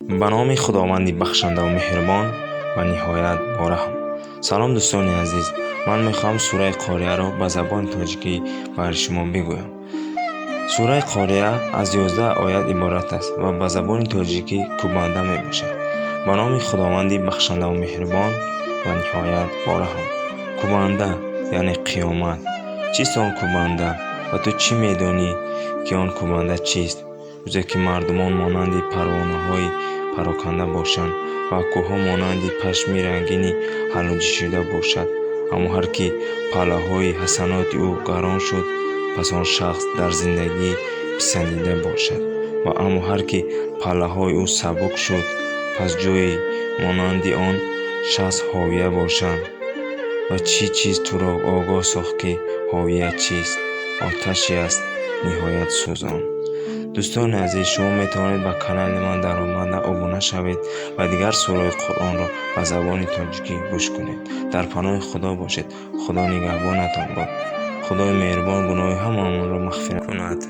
به نام خداوندی بخشنده و مهربان و نهایت بارحم. سلام دوستان عزیز، من میخوام سوره قاریه را به زبان تاجیکی برای شما بگویم. سوره قاریه از 11 آیت عبارت است و به زبان تاجیکی کوبنده می باشد. به نام خداوندی بخشنده و مهربان و نهایت بارحم. کوبنده یعنی قیامت. چیست آن کوبنده و تو چی میدانی که آن کوبنده چیست؟ روزی که مردمان مانند پروانه های پراکنده باشند و کوه مانند پشمی رنگینی حلاجی شده باشد، اما هر که پهلوهای حسنات او گران شد، پس آن شخص در زندگی پسندیده باشد، و اما هر که پهلوهای او سبک شد، پس جای مانند آن شخص حاویه باشد. و چیز تو را آگاه ساخت که حاویه چیست؟ آتشی است نهایت سوزان. دوستان عزیز، شما میتوانید به کانال من در آمده ابونه شوید و دیگر سوره قرآن را به زبان تاجیکی گوش کنید. در پناه خدا باشید. خدا نگهبانتان باد. خدای مهربان گناه همه را مغفرت کند.